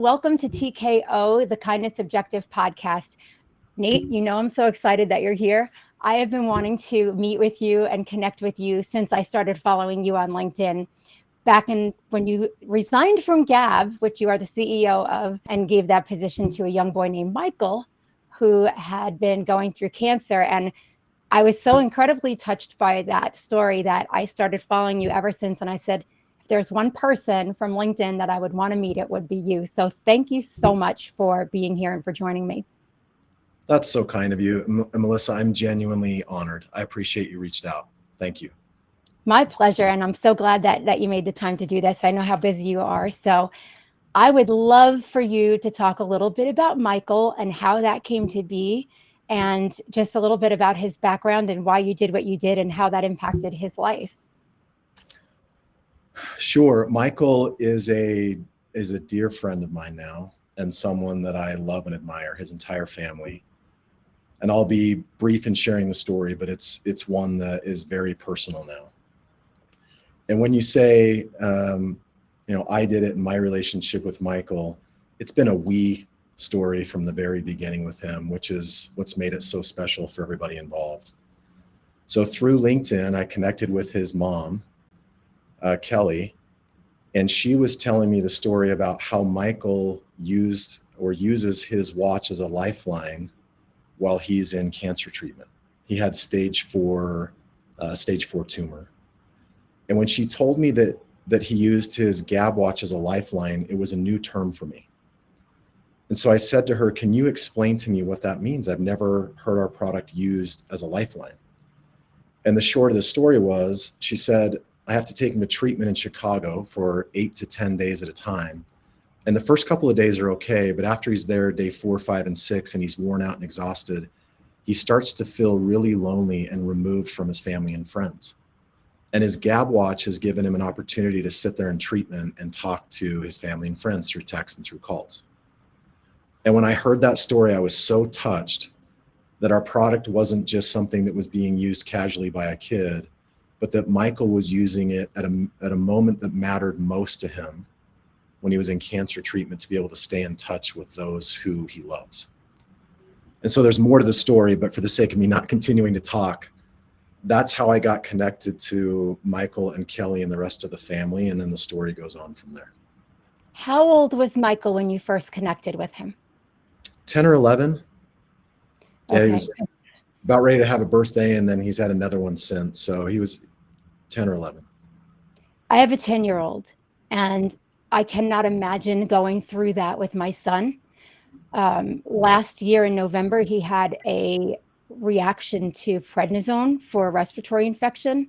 Welcome to TKO, the Kindness Objective podcast. Nate, I'm so excited that you're here. I have been wanting to meet with you and connect with you since I started following you on LinkedIn. Back in when you resigned from Gabb, which you are the CEO of, and gave that position to a young boy named Michael, who had been going through cancer. And I was so incredibly touched by that story that I started following you ever since. And I said, if there's one person from LinkedIn that I would want to meet, it would be you. So thank you so much for being here and for joining me. That's so kind of you. Melissa, I'm genuinely honored. I appreciate you reached out. Thank you. My pleasure. And I'm so glad that you made the time to do this. I know how busy you are. So I would love for you to talk a little bit about Michael and how that came to be, and just a little bit about his background and why you did what you did and how that impacted his life. Sure. Michael is a dear friend of mine now, and someone that I love and admire, his entire family. And I'll be brief in sharing the story, but it's one that is very personal now. And when you say, I did it in my relationship with Michael, it's been a we story from the very beginning with him, which is what's made it so special for everybody involved. So through LinkedIn, I connected with his mom, Kelly, and she was telling me the story about how Michael uses his watch as a lifeline while he's in cancer treatment. He had stage 4 tumor. And when she told me that he used his Gabb watch as a lifeline, it was a new term for me. And so I said to her, can you explain to me what that means? I've never heard our product used as a lifeline. And the short of the story was, she said, I have to take him to treatment in Chicago for 8 to 10 days at a time. And the first couple of days are okay, but after he's there, day 4, 5, and 6, and he's worn out and exhausted, he starts to feel really lonely and removed from his family and friends. And his Gabb watch has given him an opportunity to sit there in treatment and talk to his family and friends through text and through calls. And when I heard that story, I was so touched that our product wasn't just something that was being used casually by a kid, but that Michael was using it at a moment that mattered most to him, when he was in cancer treatment, to be able to stay in touch with those who he loves. And so there's more to the story, but for the sake of me not continuing to talk, that's how I got connected to Michael and Kelly and the rest of the family. And then the story goes on from there. How old was Michael when you first connected with him? 10 or 11. Yeah, okay. He was about ready to have a birthday, and then he's had another one since. So he was 10 or 11. I have a 10-year-old, and I cannot imagine going through that with my son. Last year in November, he had a reaction to prednisone for a respiratory infection,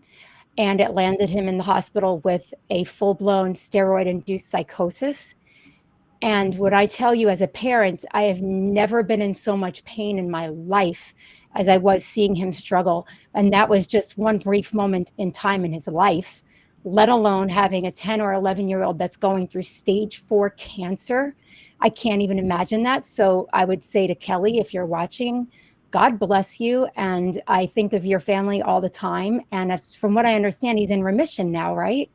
and it landed him in the hospital with a full-blown steroid-induced psychosis. And what I tell you as a parent, I have never been in so much pain in my life as I was seeing him struggle. And that was just one brief moment in time in his life, let alone having a 10 or 11-year-old that's going through stage 4 cancer. I can't even imagine that. So I would say to Kelly, if you're watching, God bless you. And I think of your family all the time. And it's, from what I understand, he's in remission now, right?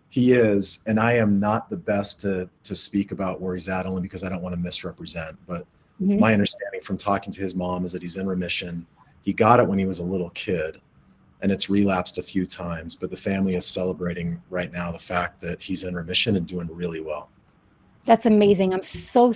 He is. And I am not the best to speak about where he's at, only because I don't want to misrepresent. But my understanding from talking to his mom is that he's in remission. He got it when he was a little kid, and it's relapsed a few times. But the family is celebrating right now the fact that he's in remission and doing really well. That's amazing. I'm so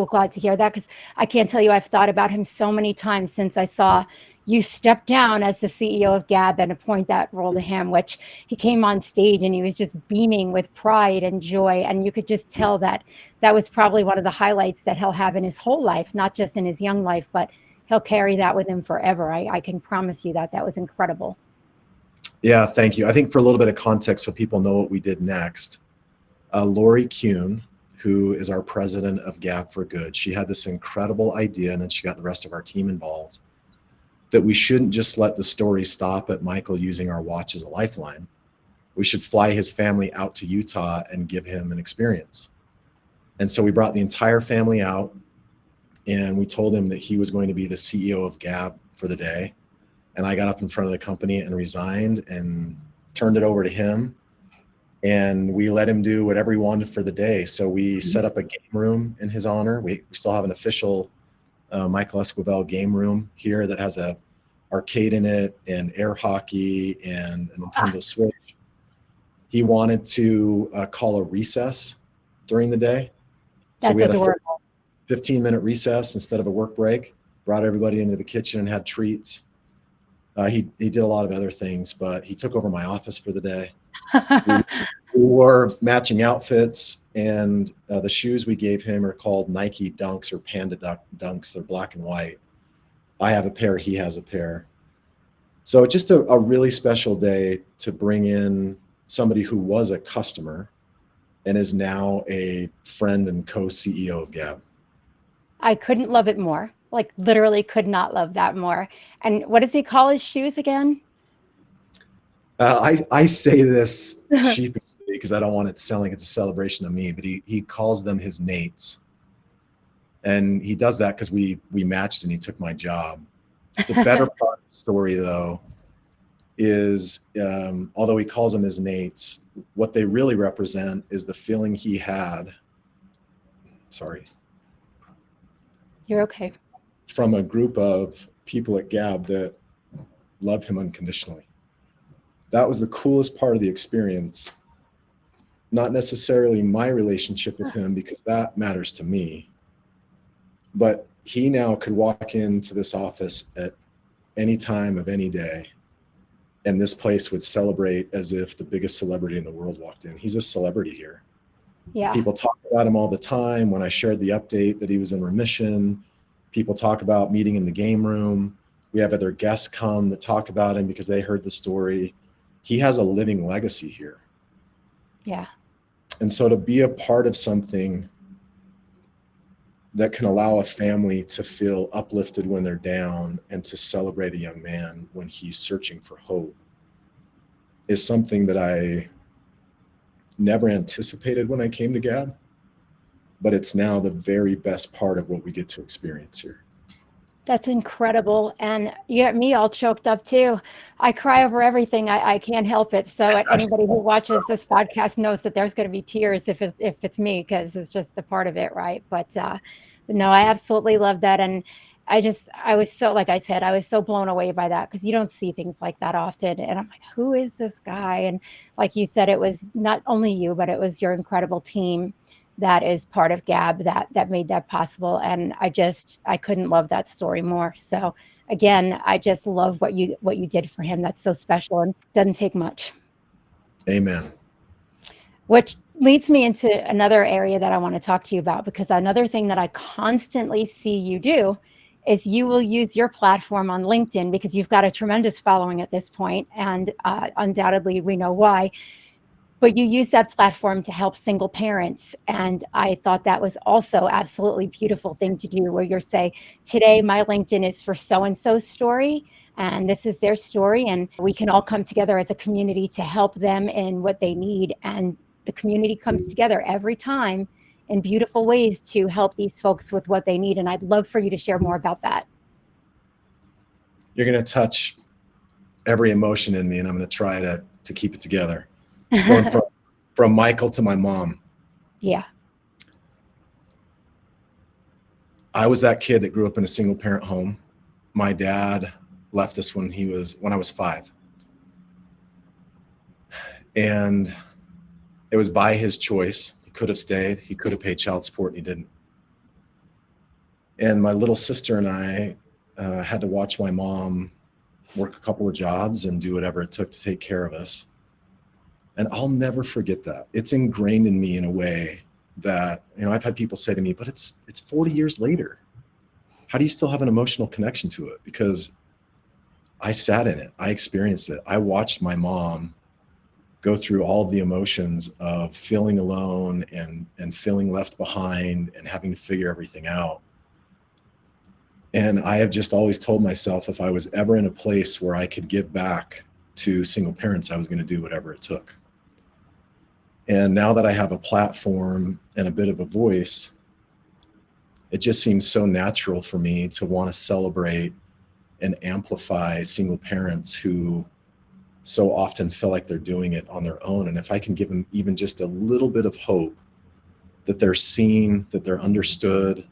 glad to hear that, because I can't tell you, I've thought about him so many times since I saw you step down as the CEO of Gabb and appoint that role to him, which he came on stage and he was just beaming with pride and joy. And you could just tell that that was probably one of the highlights that he'll have in his whole life, not just in his young life, but he'll carry that with him forever. I can promise you that. That was incredible. Yeah, thank you. I think for a little bit of context, so people know what we did next, Lori Kuhn, who is our president of Gabb for Good, she had this incredible idea, and then she got the rest of our team involved, that we shouldn't just let the story stop at Michael using our watch as a lifeline. We should fly his family out to Utah and give him an experience. And so we brought the entire family out, and we told him that he was going to be the CEO of Gabb for the day. And I got up in front of the company and resigned and turned it over to him. and we let him do whatever he wanted for the day. So we set up a game room in his honor. We still have an official Michael Esquivel game room here that has a arcade in it and air hockey and a Nintendo Switch. He wanted to call a recess during the day. So we had adorable. a 15-minute recess instead of a work break, brought everybody into the kitchen and had treats. He did a lot of other things, but he took over my office for the day. We wore matching outfits, and the shoes we gave him are called Nike Dunks or Panda Dunks. They're black and white. I have a pair, he has a pair. So just a really special day to bring in somebody who was a customer and is now a friend and co-CEO of Gabb. I couldn't love it more. Like literally could not love that more. And what does he call his shoes again? I say this sheepishly because I don't want it to sound like it's a celebration of me, but he calls them his Nates. And he does that because we matched and he took my job. The better part of the story, though, is although he calls them his Nates, what they really represent is the feeling he had. Sorry. You're okay. From a group of people at Gabb that love him unconditionally. That was the coolest part of the experience. Not necessarily my relationship with him, because that matters to me. But he now could walk into this office at any time of any day, and this place would celebrate as if the biggest celebrity in the world walked in. He's a celebrity here. Yeah. People talk about him all the time. When I shared the update that he was in remission, people talk about meeting in the game room. We have other guests come that talk about him because they heard the story. He has a living legacy here. Yeah. And so to be a part of something that can allow a family to feel uplifted when they're down and to celebrate a young man when he's searching for hope is something that I never anticipated when I came to Gabb, but it's now the very best part of what we get to experience here. That's incredible. And you got me all choked up too. I cry over everything. I can't help it. So anybody who watches this podcast knows that there's going to be tears if it's me, because it's just a part of it. Right. But no, I absolutely love that. And I was so, like I said, I was so blown away by that, because you don't see things like that often. And I'm like, who is this guy? And like you said, it was not only you, but it was your incredible team that is part of Gabb that made that possible. And I couldn't love that story more. So again, I just love what you did for him. That's so special and doesn't take much. Amen. Which leads me into another area that I want to talk to you about, because another thing that I constantly see you do is you will use your platform on LinkedIn, because you've got a tremendous following at this point, and undoubtedly we know why. But you use that platform to help single parents. And I thought that was also absolutely beautiful thing to do, where you're say, today my LinkedIn is for so-and-so's story, and this is their story. And we can all come together as a community to help them in what they need. And the community comes together every time in beautiful ways to help these folks with what they need. And I'd love for you to share more about that. You're going to touch every emotion in me, and I'm going to try to keep it together. Going from Michael to my mom. Yeah. I was that kid that grew up in a single parent home. My dad left us when I was 5. And it was by his choice. He could have stayed, he could have paid child support, and he didn't. And my little sister and I had to watch my mom work a couple of jobs and do whatever it took to take care of us. And I'll never forget that. It's ingrained in me in a way that, I've had people say to me, but it's 40 years later. How do you still have an emotional connection to it? Because I sat in it. I experienced it. I watched my mom go through all the emotions of feeling alone and feeling left behind and having to figure everything out. And I have just always told myself, if I was ever in a place where I could give back to single parents, I was going to do whatever it took. And now that I have a platform and a bit of a voice, it just seems so natural for me to want to celebrate and amplify single parents who so often feel like they're doing it on their own. And if I can give them even just a little bit of hope that they're seen, that they're understood,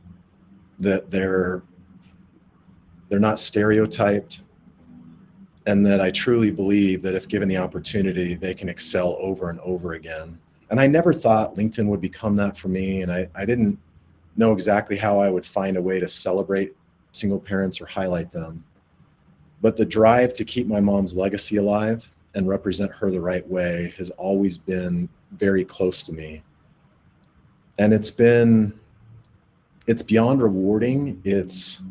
that they're not stereotyped, and that I truly believe that if given the opportunity, they can excel over and over again. And I never thought LinkedIn would become that for me. And I didn't know exactly how I would find a way to celebrate single parents or highlight them. But the drive to keep my mom's legacy alive and represent her the right way has always been very close to me. And it's beyond rewarding. It's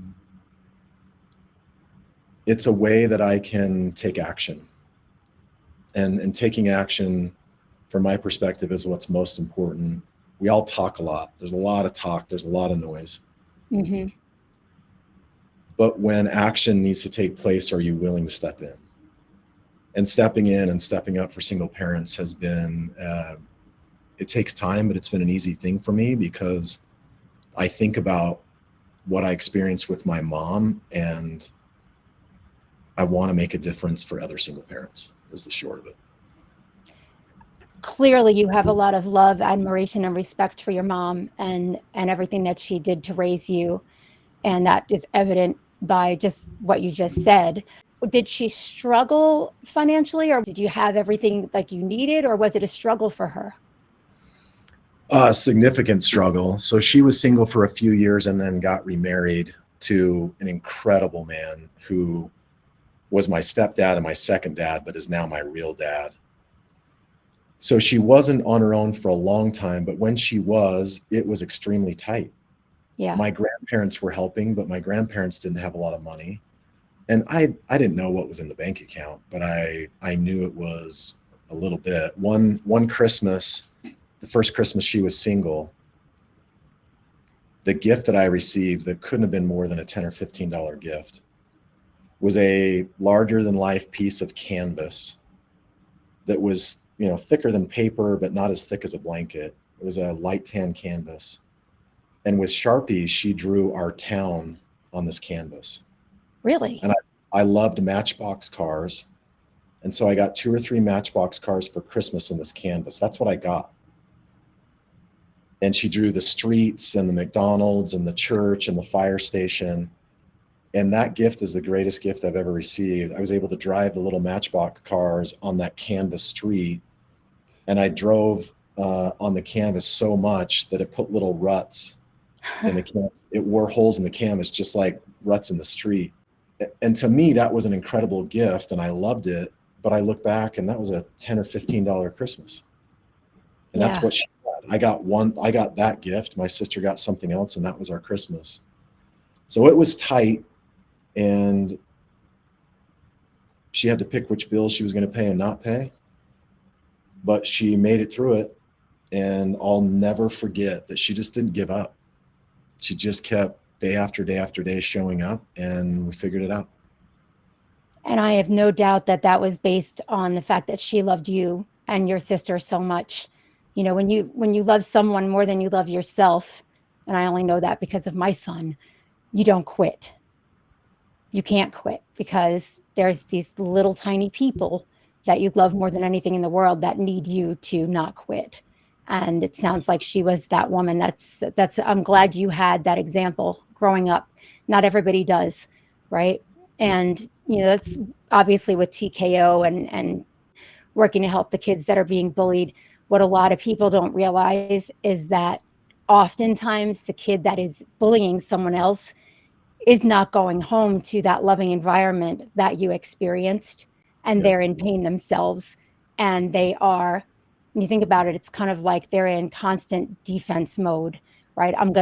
a way that I can take action. And taking action, from my perspective, is what's most important. We all talk a lot. There's a lot of talk. There's a lot of noise. Mm-hmm. But when action needs to take place, are you willing to step in? And stepping in and stepping up for single parents has been, it takes time, but it's been an easy thing for me because I think about what I experienced with my mom, and I want to make a difference for other single parents, is the short of it. Clearly, you have a lot of love, admiration, and respect for your mom and everything that she did to raise you. And that is evident by just what you just said. Did she struggle financially, or did you have everything like you needed, or was it a struggle for her? Significant struggle. So she was single for a few years and then got remarried to an incredible man who was my stepdad and my second dad, but is now my real dad. So she wasn't on her own for a long time, but when she was, it was extremely tight. Yeah. My grandparents were helping, but my grandparents didn't have a lot of money. And I didn't know what was in the bank account, but I knew it was a little bit. One Christmas, the first Christmas she was single, the gift that I received that couldn't have been more than a $10 or $15 gift was a larger than life piece of canvas that was, thicker than paper, but not as thick as a blanket. It was a light tan canvas. And with Sharpies, she drew our town on this canvas. Really? And I loved Matchbox cars. And so I got 2 or 3 Matchbox cars for Christmas in this canvas. That's what I got. And she drew the streets and the McDonald's and the church and the fire station. And that gift is the greatest gift I've ever received. I was able to drive the little Matchbox cars on that canvas street. And I drove on the canvas so much that it put little ruts in the canvas. It wore holes in the canvas, just like ruts in the street. And to me, that was an incredible gift, and I loved it. But I look back, and that was a $10 or $15 Christmas. And that's what she got. I got that gift. My sister got something else, and that was our Christmas. So it was tight, and she had to pick which bills she was going to pay and not pay. But she made it through it, and I'll never forget that she just didn't give up. She just kept day after day after day showing up, and we figured it out. And I have no doubt that that was based on the fact that she loved you and your sister so much. When you love someone more than you love yourself, and I only know that because of my son, you don't quit. You can't quit because there's these little tiny people that you love more than anything in the world that need you to not quit. And it sounds like she was that woman. I'm glad you had that example growing up. Not everybody does, right? And, that's obviously with TKO and working to help the kids that are being bullied. What a lot of people don't realize is that oftentimes the kid that is bullying someone else is not going home to that loving environment that you experienced, and they're in pain themselves. And they are, when you think about it, it's kind of like they're in constant defense mode, right? I'm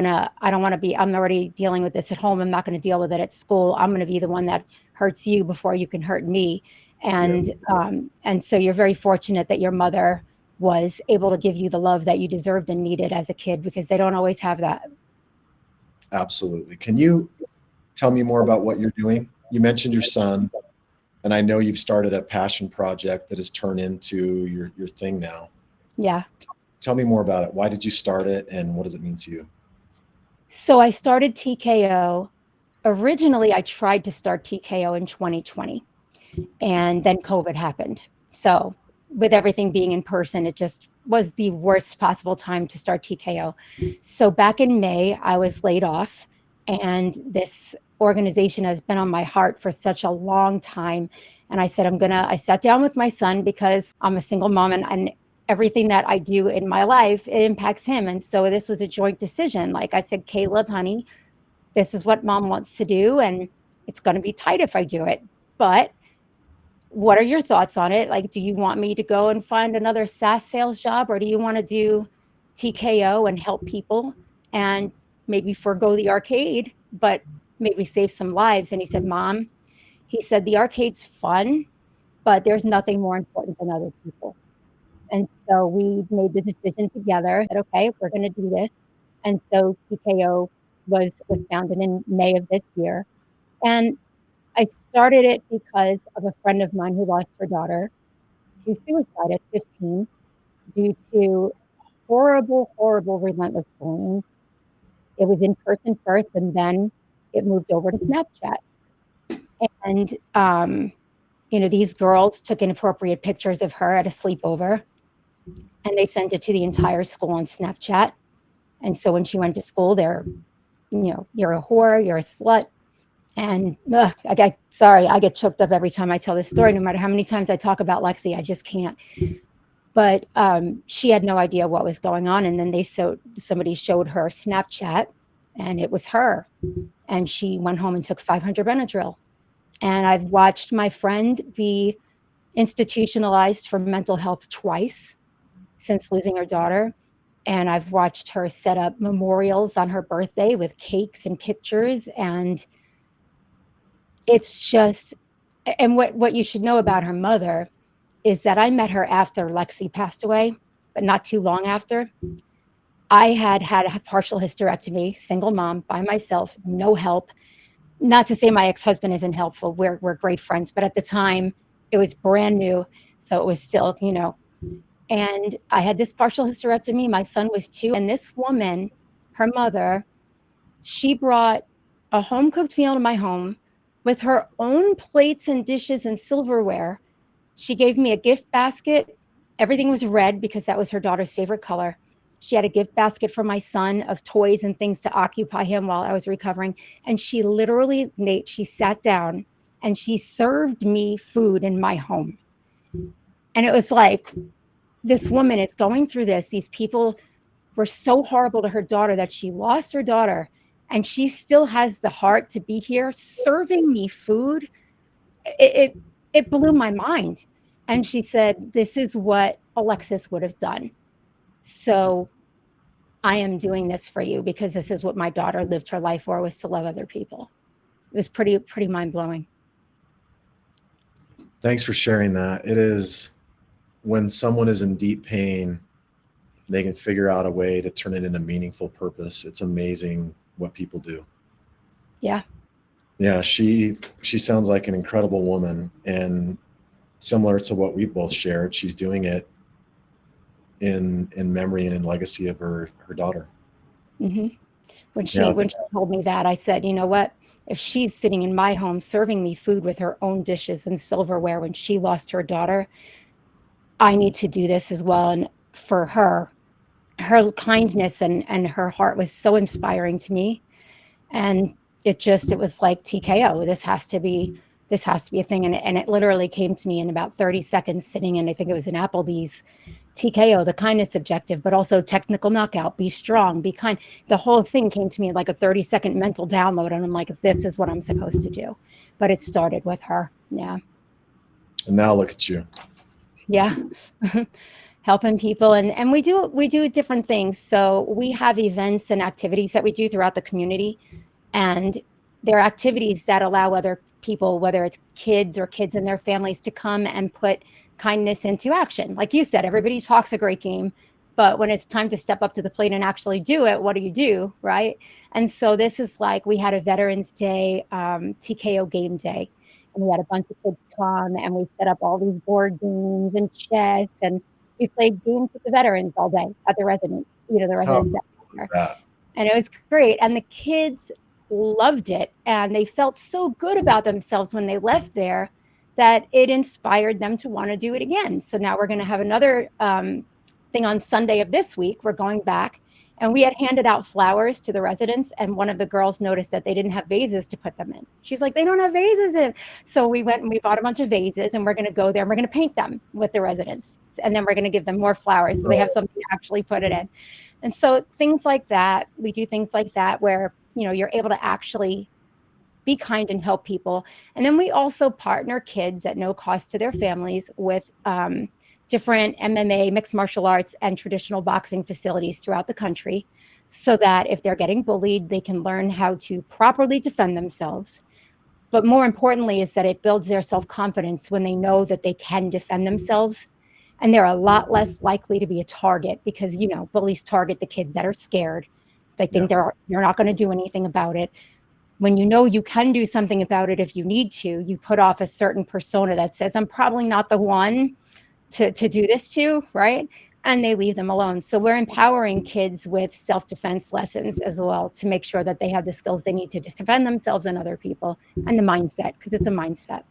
already dealing with this at home. I'm not going to deal with it at school. I'm going to be the one that hurts you before you can hurt me. And so you're very fortunate that your mother was able to give you the love that you deserved and needed as a kid, because they don't always have that. Absolutely. Can you tell me more about what you're doing? You mentioned your son, and I know you've started a passion project that has turned into your thing now. Yeah. Tell me more about it. Why did you start it, and what does it mean to you? So I started TKO. Originally, I tried to start TKO in 2020. And then COVID happened. So, with everything being in person, it just was the worst possible time to start TKO. So, back in May, I was laid off, and this organization has been on my heart for such a long time. And I said, I sat down with my son because I'm a single mom, and everything that I do in my life, it impacts him. And so this was a joint decision. Like I said, Caleb, honey, this is what mom wants to do, and it's going to be tight if I do it. But what are your thoughts on it? Like, do you want me to go and find another SaaS sales job, or do you want to do TKO and help people and maybe forego the arcade, but maybe save some lives? And he said, Mom, he said, the arcade's fun, but there's nothing more important than other people. And so we made the decision together that, okay, we're going to do this. And so TKO was founded in May of this year. And I started it because of a friend of mine who lost her daughter to suicide at 15 due to horrible, horrible, relentless bullying. It was in person first, and then it moved over to Snapchat. And, these girls took inappropriate pictures of her at a sleepover, and they sent it to the entire school on Snapchat. And so when she went to school, you're a whore, you're a slut. And I get choked up every time I tell this story, no matter how many times I talk about Lexi, I just can't. But she had no idea what was going on. And then somebody showed her Snapchat, and it was her. And she went home and took 500 Benadryl. And I've watched my friend be institutionalized for mental health twice since losing her daughter. And I've watched her set up memorials on her birthday with cakes and pictures. And it's just, and what you should know about her mother is that I met her after Lexi passed away, but not too long after. I had a partial hysterectomy, single mom by myself, no help. Not to say my ex-husband isn't helpful. We're great friends, but at the time it was brand new. So it was still, and I had this partial hysterectomy. My son was 2. And this woman, her mother, she brought a home-cooked meal to my home with her own plates and dishes and silverware. She gave me a gift basket. Everything was red because that was her daughter's favorite color. She had a gift basket for my son of toys and things to occupy him while I was recovering. And she literally, Nate, she sat down and she served me food in my home. And it was like, this woman is going through this. These people were so horrible to her daughter that she lost her daughter, and she still has the heart to be here serving me food. It blew my mind. And she said, this is what Alexis would have done. So I am doing this for you because this is what my daughter lived her life for, was to love other people. It was pretty mind-blowing. Thanks for sharing that. It is, when someone is in deep pain, they can figure out a way to turn it into meaningful purpose. It's amazing what people do. Yeah. Yeah, she sounds like an incredible woman, and similar to what we both shared, she's doing it in memory and in legacy of her daughter. Mm-hmm. When she told me that, I said, you know what? If she's sitting in my home serving me food with her own dishes and silverware when she lost her daughter, I need to do this as well. And for her kindness and her heart was so inspiring to me. And it was like, TKO, this has to be a thing. And it literally came to me in about 30 seconds, sitting in, I think it was an Applebee's. TKO, the kindness objective, but also technical knockout, be strong, be kind. The whole thing came to me like a 30-second mental download. And I'm like, this is what I'm supposed to do. But it started with her. Yeah. And now look at you. Yeah. Helping people. And we do different things. So we have events and activities that we do throughout the community. And there are activities that allow other people, whether it's kids or kids and their families, to come and put kindness into action. Like you said, everybody talks a great game, but when it's time to step up to the plate and actually do it, what do? Right? And so this is like, we had a Veterans Day, TKO game day, and we had a bunch of kids come, and we set up all these board games and chess, and we played games with the veterans all day at the residence, the residence center. And it was great. And the kids loved it. And they felt so good about themselves when they left there, that it inspired them to want to do it again. So now we're going to have another thing on Sunday of this week. We're going back, and we had handed out flowers to the residents, and one of the girls noticed that they didn't have vases to put them in. She's like, they don't have vases in. So we went and we bought a bunch of vases, and we're going to go there and we're going to paint them with the residents. And then we're going to give them more flowers so they have something to actually put it in. And so things like that, we do things like that where, you're able to actually be kind and help people. And then we also partner kids at no cost to their families with different MMA, mixed martial arts, and traditional boxing facilities throughout the country, so that if they're getting bullied, they can learn how to properly defend themselves. But more importantly is that it builds their self-confidence when they know that they can defend themselves. And they're a lot less likely to be a target because, bullies target the kids that are scared. They think you're not going to do anything about it. When you can do something about it if you need to, you put off a certain persona that says, I'm probably not the one to do this to, right? And they leave them alone. So we're empowering kids with self-defense lessons as well to make sure that they have the skills they need to defend themselves and other people, and the mindset, because it's a mindset.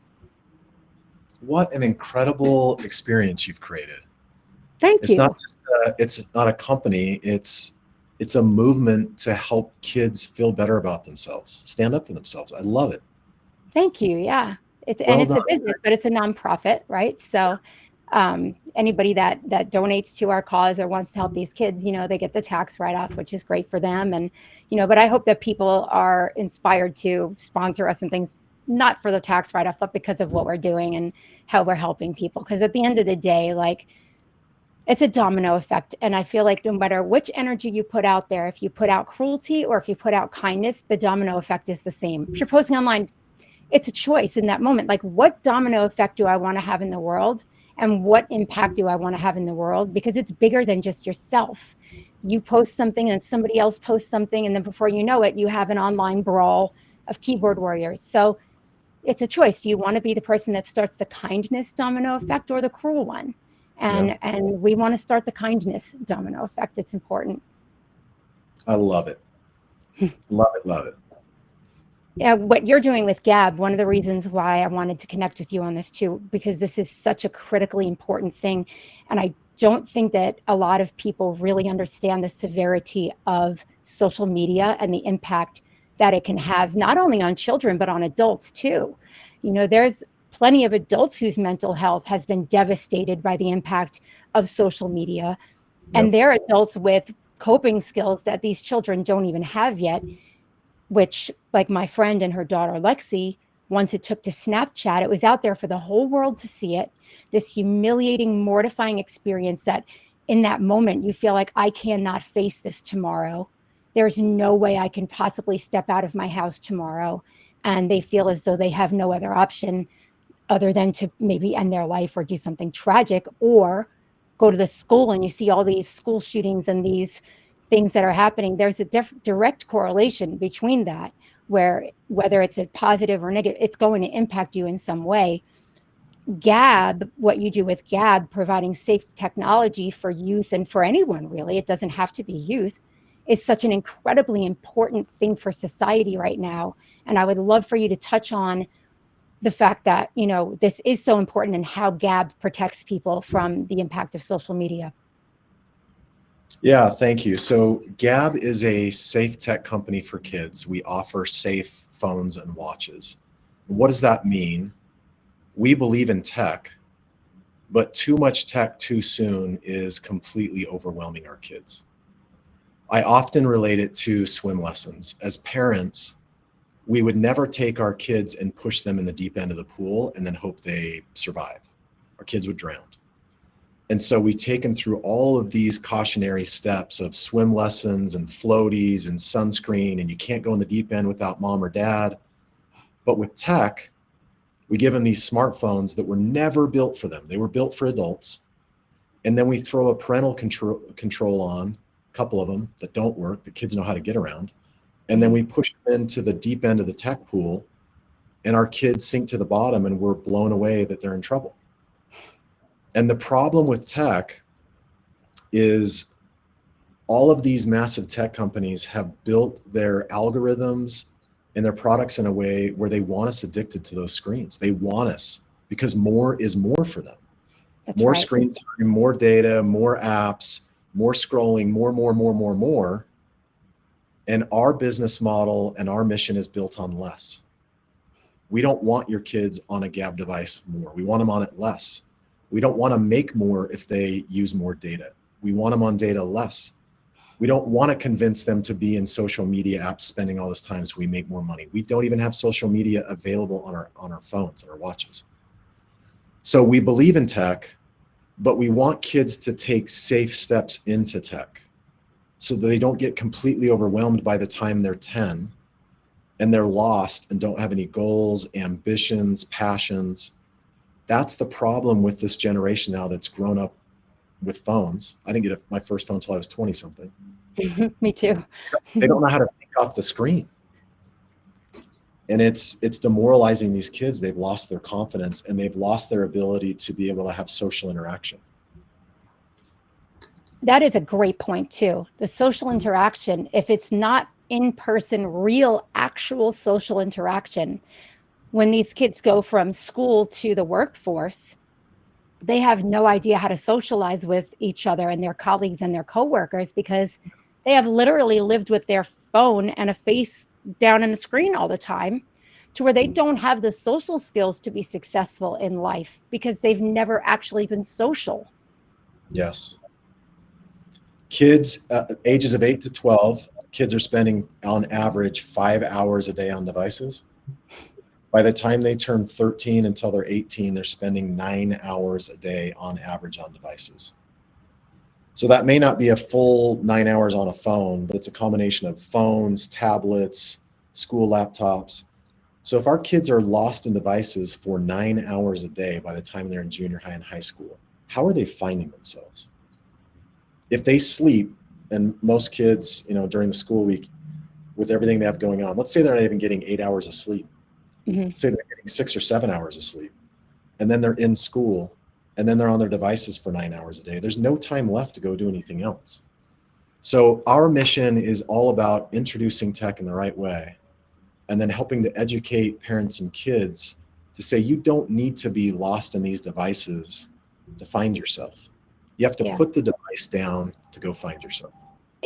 What an incredible experience you've created. Thank you. It's not a company. It's a movement to help kids feel better about themselves, stand up for themselves. I love it. Thank you. Yeah. It's a business, but it's a nonprofit, right? So anybody that donates to our cause or wants to help these kids, they get the tax write-off, which is great for them. And, but I hope that people are inspired to sponsor us and things, not for the tax write-off, but because of what we're doing and how we're helping people. Because at the end of the day, it's a domino effect. And I feel like no matter which energy you put out there, if you put out cruelty or if you put out kindness, the domino effect is the same. If you're posting online, it's a choice in that moment. What domino effect do I want to have in the world? And what impact do I want to have in the world? Because it's bigger than just yourself. You post something and somebody else posts something, and then before you know it, you have an online brawl of keyboard warriors. So it's a choice. Do you want to be the person that starts the kindness domino effect or the cruel one? And we want to start the kindness domino effect. It's important. I love it. Love it. Love it. Yeah, what you're doing with Gabb, one of the reasons why I wanted to connect with you on this too, because this is such a critically important thing. And I don't think that a lot of people really understand the severity of social media and the impact that it can have, not only on children, but on adults too. There's plenty of adults whose mental health has been devastated by the impact of social media. And they're adults with coping skills that these children don't even have yet, which, like my friend and her daughter, Lexi, once it took to Snapchat, it was out there for the whole world to see it. This humiliating, mortifying experience that in that moment, you feel like I cannot face this tomorrow. There's no way I can possibly step out of my house tomorrow. And they feel as though they have no other option other than to maybe end their life or do something tragic, or go to the school and you see all these school shootings and these things that are happening. There's a direct correlation between that, where whether it's a positive or negative, it's going to impact you in some way. Gabb, what you do with Gabb, providing safe technology for youth and for anyone really, it doesn't have to be youth, is such an incredibly important thing for society right now. And I would love for you to touch on the fact that, this is so important and how Gabb protects people from the impact of social media. Yeah, thank you. So Gabb is a safe tech company for kids. We offer safe phones and watches. What does that mean? We believe in tech, but too much tech too soon is completely overwhelming our kids. I often relate it to swim lessons. As parents, we would never take our kids and push them in the deep end of the pool and then hope they survive. Our kids would drown. And so we take them through all of these cautionary steps of swim lessons and floaties and sunscreen, and you can't go in the deep end without mom or dad. But with tech, we give them these smartphones that were never built for them. They were built for adults. And then we throw a parental control on, a couple of them that don't work, the kids know how to get around. And then we push them into the deep end of the tech pool, and our kids sink to the bottom, and we're blown away that they're in trouble. And the problem with tech is all of these massive tech companies have built their algorithms and their products in a way where they want us addicted to those screens. They want us because more is more for them. That's More right. screen time, more data, more apps, more scrolling, more. And our business model and our mission is built on less. We don't want your kids on a Gabb device more. We want them on it less. We don't want to make more if they use more data. We want them on data less. We don't want to convince them to be in social media apps spending all this time so we make more money. We don't even have social media available on our phones and our watches. So we believe in tech, but we want kids to take safe steps into tech so that they don't get completely overwhelmed by the time they're 10 and they're lost and don't have any goals, ambitions, passions. That's the problem with this generation now that's grown up with phones. I didn't get my first phone until I was 20 something. Me too. They don't know how to think off the screen. And it's demoralizing these kids. They've lost their confidence and they've lost their ability to be able to have social interaction. That is a great point too. The social interaction, if it's not in-person, real, actual social interaction, when these kids go from school to the workforce, they have no idea how to socialize with each other and their colleagues and their coworkers because they have literally lived with their phone and a face down in the screen all the time, to where they don't have the social skills to be successful in life because they've never actually been social. Yes. Kids ages of 8 to 12, kids are spending on average 5 hours a day on devices. By the time they turn 13 until they're 18, they're spending 9 hours a day on average on devices. So that may not be a full 9 hours on a phone, but it's a combination of phones, tablets, school laptops. So if our kids are lost in devices for 9 hours a day by the time they're in junior high and high school, how are they finding themselves? If they sleep, and most kids, during the school week, with everything they have going on, let's say they're not even getting 8 hours of sleep. Mm-hmm. Say they're getting 6 or 7 hours of sleep, and then they're in school, and then they're on their devices for 9 hours a day. There's no time left to go do anything else. So our mission is all about introducing tech in the right way, and then helping to educate parents and kids to say, you don't need to be lost in these devices to find yourself. You have to put the device down to go find yourself.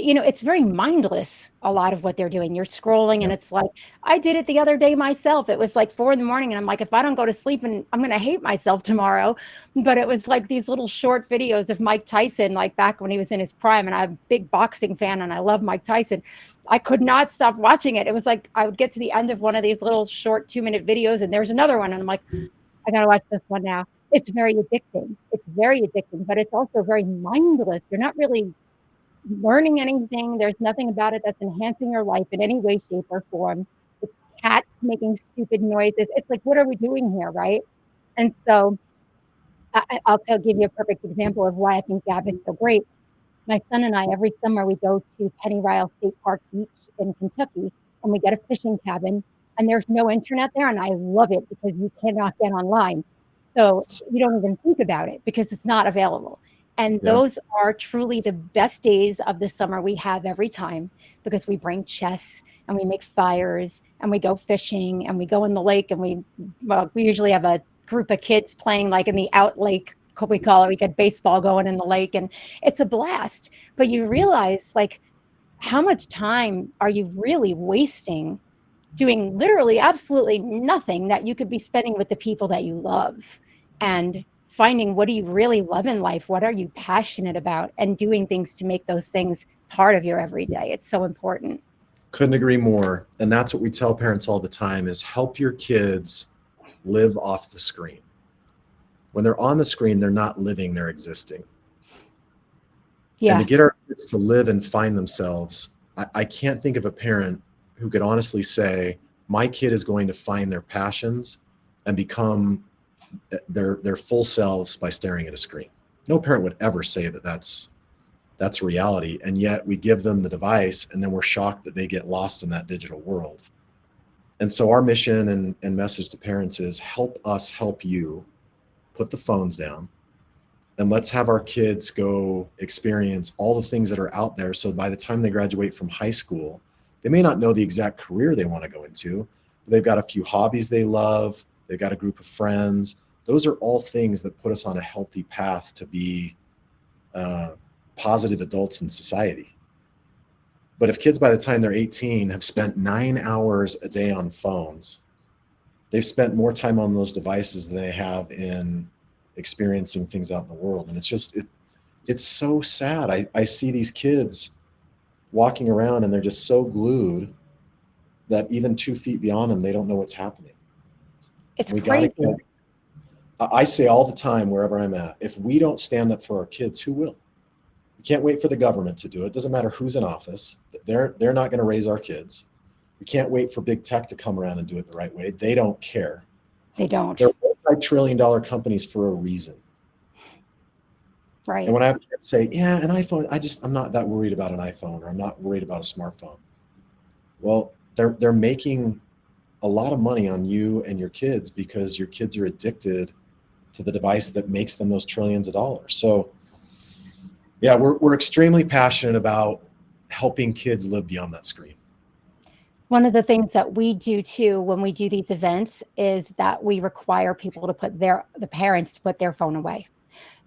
It's very mindless, a lot of what they're doing. You're scrolling and it's like, I did it the other day myself. It was like 4 a.m. and I'm like, if I don't go to sleep, and I'm going to hate myself tomorrow. But it was like these little short videos of Mike Tyson, like back when he was in his prime. And I'm a big boxing fan and I love Mike Tyson. I could not stop watching it. It was like, I would get to the end of one of these little short 2-minute videos and there's another one. And I'm like, I got to watch this one now. It's very addicting. It's very addicting, but it's also very mindless. You're not really learning anything. There's nothing about it that's enhancing your life in any way, shape, or form. It's cats making stupid noises. It's like, what are we doing here, right? And so I'll give you a perfect example of why I think Gabb is so great. My son and I, every summer, we go to Pennyrile State Park Beach in Kentucky, and we get a fishing cabin, and there's no internet there, and I love it because you cannot get online. So you don't even think about it because it's not available. And those are truly the best days of the summer we have every time, because we bring chess and we make fires and we go fishing and we go in the lake, and we usually have a group of kids playing like in the out lake, we call it. We get baseball going in the lake and it's a blast. But you realize, like, how much time are you really wasting doing literally absolutely nothing that you could be spending with the people that you love, and finding what do you really love in life? What are you passionate about? And doing things to make those things part of your everyday. It's so important. Couldn't agree more. And that's what we tell parents all the time is help your kids live off the screen. When they're on the screen, they're not living, they're existing. Yeah. And to get our kids to live and find themselves, I can't think of a parent who could honestly say, my kid is going to find their passions and become their full selves by staring at a screen. No parent would ever say that that's reality. And yet we give them the device and then we're shocked that they get lost in that digital world. And so our mission and message to parents is help us help you. Put the phones down and let's have our kids go experience all the things that are out there. So by the time they graduate from high school, they may not know the exact career they want to go into, but they've got a few hobbies they love. They've got a group of friends. those are all things that put us on a healthy path to be positive adults in society. But if kids by the time they're 18 have spent 9 hours a day on phones, they've spent more time on those devices than they have in experiencing things out in the world. And it's so sad. I see these kids walking around and they're just so glued that even 2 feet beyond them, they don't know what's happening. It's crazy. I say all the time, wherever I'm at, if we don't stand up for our kids, who will? We can't wait for the government to do it. It doesn't matter who's in office. They're not going to raise our kids. We can't wait for big tech to come around and do it the right way. They don't care. They don't. They're multi-trillion-dollar companies for a reason. Right. And when I have kids say, yeah, an iPhone, I'm not that worried about an iPhone, or I'm not worried about a smartphone. Well, they're making a lot of money on you and your kids because your kids are addicted to the device that makes them those trillions of dollars. So yeah, we're extremely passionate about helping kids live beyond that screen. One of the things that we do too when we do these events is that we require people to the parents to put their phone away,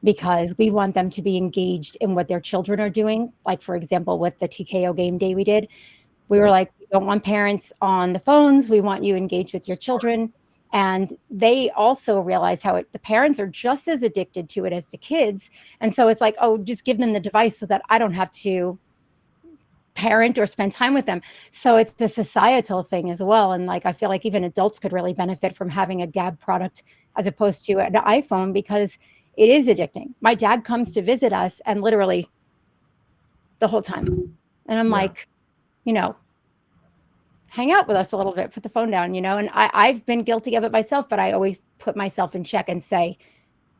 because we want them to be engaged in what their children are doing. Like, for example, with the TKO game day we did, we were like, we don't want parents on the phones. We want you engaged with your children. And they also realize how the parents are just as addicted to it as the kids. And so it's like, oh, just give them the device so that I don't have to parent or spend time with them. So it's a societal thing as well. And like, I feel like even adults could really benefit from having a Gabb product as opposed to an iPhone, because it is addicting. My dad comes to visit us and literally the whole time. And I'm like, hang out with us a little bit, put the phone down, and I've been guilty of it myself, but I always put myself in check and say,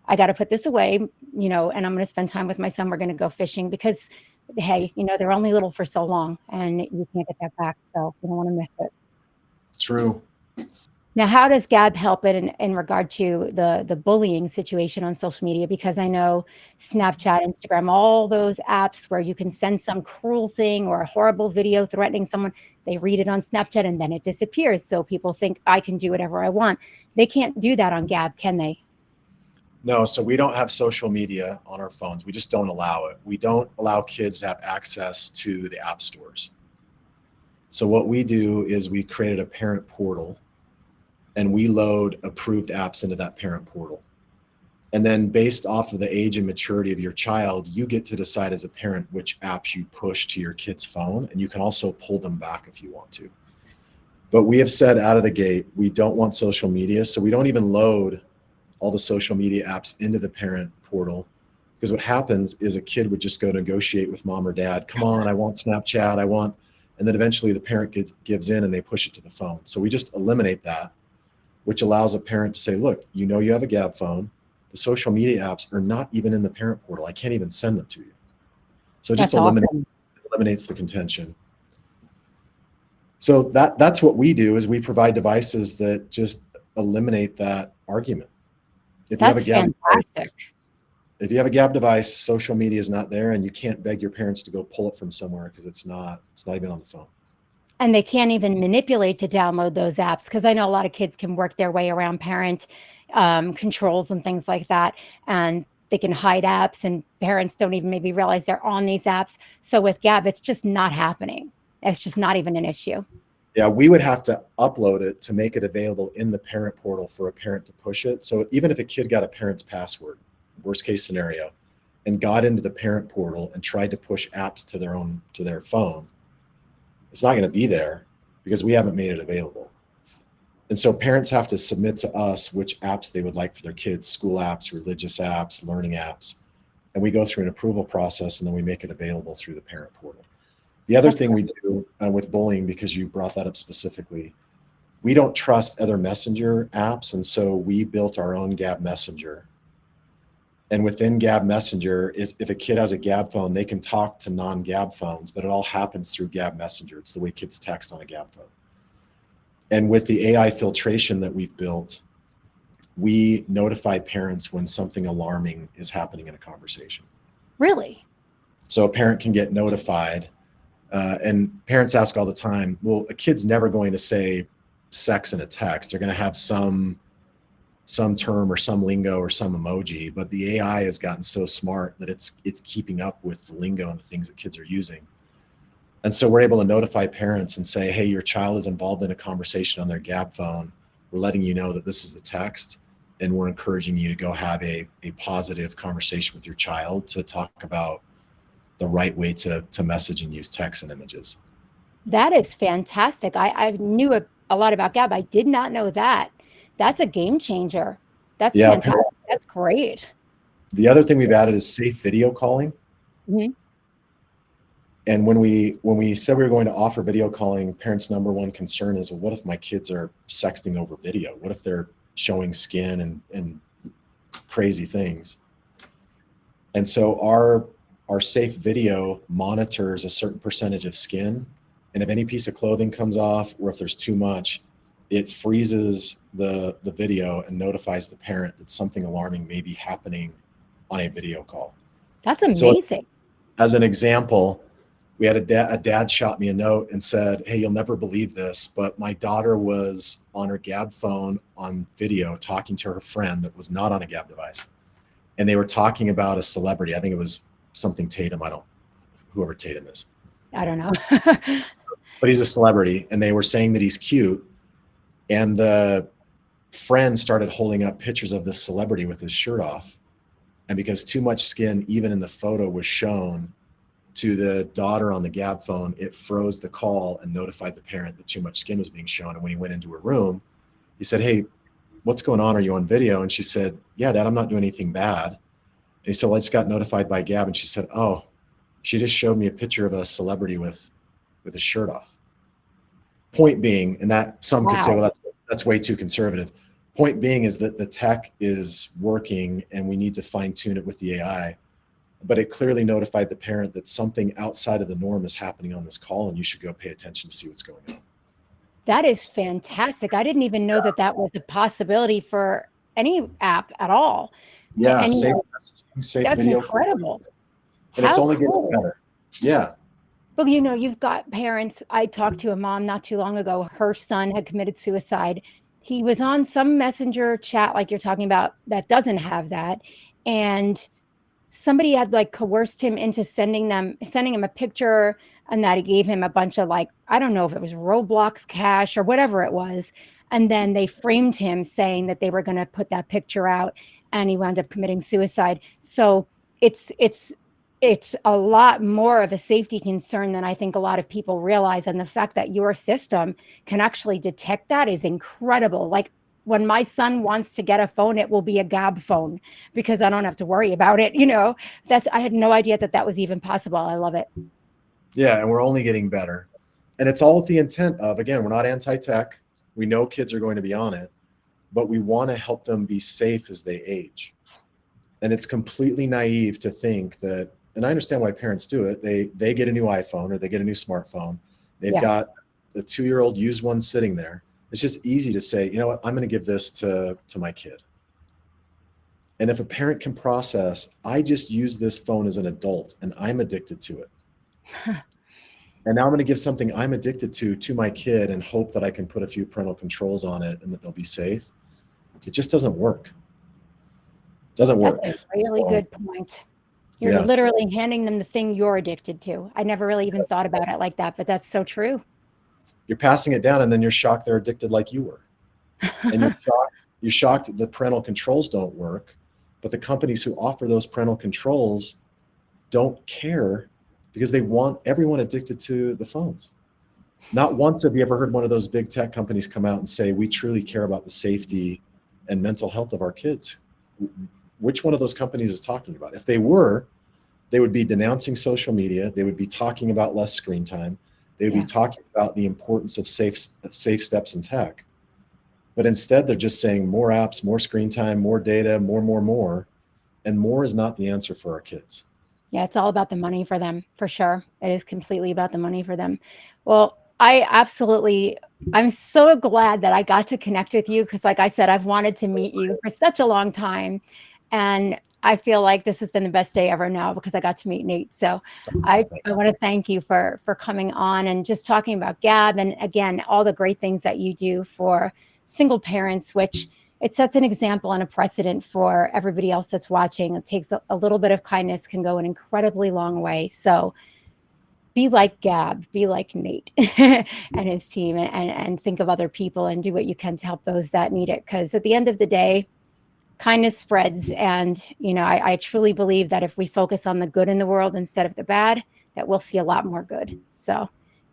I got to put this away, and I'm going to spend time with my son. We're going to go fishing because, hey, they're only little for so long and you can't get that back. So you don't want to miss it. True. Now, how does Gabb help it in regard to the bullying situation on social media? Because I know Snapchat, Instagram, all those apps where you can send some cruel thing or a horrible video threatening someone, they read it on Snapchat and then it disappears. So people think I can do whatever I want. They can't do that on Gabb, can they? No, so we don't have social media on our phones. We just don't allow it. We don't allow kids to have access to the app stores. So what we do is we created a parent portal, and we load approved apps into that parent portal. And then based off of the age and maturity of your child, you get to decide as a parent which apps you push to your kid's phone, and you can also pull them back if you want to. But we have said out of the gate, we don't want social media, so we don't even load all the social media apps into the parent portal, because what happens is a kid would just go negotiate with mom or dad, come on, I want Snapchat, and then eventually the parent gives in and they push it to the phone. So we just eliminate that, which allows a parent to say, look, you have a Gabb phone. The social media apps are not even in the parent portal. I can't even send them to you. So it just eliminates the contention. So that's what we do, is we provide devices that just eliminate that argument. If you have a Gabb device, social media is not there, and you can't beg your parents to go pull it from somewhere because it's not even on the phone. And they can't even manipulate to download those apps, because I know a lot of kids can work their way around parent controls and things like that. And they can hide apps, and parents don't even maybe realize they're on these apps. So with Gabb, it's just not happening. It's just not even an issue. Yeah, we would have to upload it to make it available in the parent portal for a parent to push it. So even if a kid got a parent's password, worst case scenario, and got into the parent portal and tried to push apps to their phone, it's not going to be there because we haven't made it available. And so parents have to submit to us which apps they would like for their kids, school apps, religious apps, learning apps. And we go through an approval process, and then we make it available through the parent portal. The other thing we do with bullying, because you brought that up specifically, we don't trust other messenger apps. And so we built our own Gabb Messenger. And within Gabb Messenger, if a kid has a Gabb phone, they can talk to non-Gabb phones, but it all happens through Gabb Messenger. It's the way kids text on a Gabb phone. And with the AI filtration that we've built, we notify parents when something alarming is happening in a conversation. Really? So a parent can get notified. And parents ask all the time, well, a kid's never going to say sex in a text. They're going to have some some term or some lingo or some emoji, but the AI has gotten so smart that it's keeping up with the lingo and the things that kids are using. And so we're able to notify parents and say, hey, your child is involved in a conversation on their Gabb phone. We're letting you know that this is the text, and we're encouraging you to go have a positive conversation with your child to talk about the right way to message and use text and images. That is fantastic. I knew a lot about Gabb. I did not know that. That's a game changer. That's fantastic. That's great. The other thing we've added is safe video calling. Mm-hmm. And when we said we were going to offer video calling, parents' number one concern is, well, what if my kids are sexting over video? What if they're showing skin and crazy things? And so our safe video monitors a certain percentage of skin. And if any piece of clothing comes off, or if there's too much, it freezes the video and notifies the parent that something alarming may be happening on a video call. That's amazing. So, as an example, we had a dad shot me a note and said, hey, you'll never believe this, but my daughter was on her Gabb phone on video talking to her friend that was not on a Gabb device. And they were talking about a celebrity. I think it was something Tatum. Whoever Tatum is. I don't know. But he's a celebrity, and they were saying that he's cute. And the friend started holding up pictures of this celebrity with his shirt off. And because too much skin, even in the photo, was shown to the daughter on the Gabb phone, it froze the call and notified the parent that too much skin was being shown. And when he went into her room, he said, hey, what's going on? Are you on video? And she said, yeah, Dad, I'm not doing anything bad. And he said, well, I just got notified by Gabb. And she said, oh, she just showed me a picture of a celebrity with his shirt off. Point being, and that some could say, well, that's way too conservative. Point being is that the tech is working and we need to fine tune it with the AI, but it clearly notified the parent that something outside of the norm is happening on this call and you should go pay attention to see what's going on. That is fantastic. I didn't even know that was a possibility for any app at all. Yeah, safe messaging, safe that's video. Incredible. And it's only getting better. Yeah. Well, you've got parents. I talked to a mom not too long ago. Her son had committed suicide. He was on some messenger chat like you're talking about that doesn't have that. And somebody had coerced him into sending him a picture, and that he gave him a bunch of I don't know if it was Roblox cash or whatever it was. And then they framed him saying that they were going to put that picture out, and he wound up committing suicide. So it's a lot more of a safety concern than I think a lot of people realize. And the fact that your system can actually detect that is incredible. When my son wants to get a phone, it will be a Gabb phone because I don't have to worry about it. I had no idea that was even possible. I love it. Yeah. And we're only getting better. And it's all with the intent of, again, we're not anti-tech. We know kids are going to be on it, but we want to help them be safe as they age. And it's completely naive to think that, and I understand why parents do it. They get a new iPhone or they get a new smartphone. They've got the 2-year-old used one sitting there. It's just easy to say, you know what, I'm going to give this to my kid. And if a parent can process, I just use this phone as an adult and I'm addicted to it. And now I'm going to give something I'm addicted to my kid and hope that I can put a few parental controls on it and that they'll be safe. It just doesn't work. Doesn't work. That's a really good point. You're literally handing them the thing you're addicted to. I never really even thought about it like that, but that's so true. You're passing it down and then you're shocked they're addicted like you were. And you're shocked that the parental controls don't work, but the companies who offer those parental controls don't care because they want everyone addicted to the phones. Not once have you ever heard one of those big tech companies come out and say, we truly care about the safety and mental health of our kids. Which one of those companies is talking about? If they were, they would be denouncing social media. They would be talking about less screen time. They would be talking about the importance of safe steps in tech. But instead, they're just saying more apps, more screen time, more data, more. And more is not the answer for our kids. Yeah, it's all about the money for them, for sure. It is completely about the money for them. Well, I'm so glad that I got to connect with you because, like I said, I've wanted to meet you for such a long time. And I feel like this has been the best day ever now because I got to meet Nate. So I want to thank you for coming on and just talking about Gabb. And again, all the great things that you do for single parents, which it sets an example and a precedent for everybody else that's watching. It takes a little bit of kindness can go an incredibly long way. So be like Gabb, be like Nate and his team, and think of other people and do what you can to help those that need it. Because at the end of the day, kindness spreads. And, I truly believe that if we focus on the good in the world instead of the bad, that we'll see a lot more good. So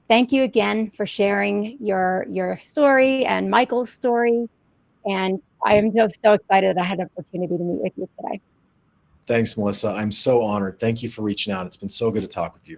thank you again for sharing your story and Michael's story. And I am so excited that I had an opportunity to meet with you today. Thanks, Melissa. I'm so honored. Thank you for reaching out. It's been so good to talk with you.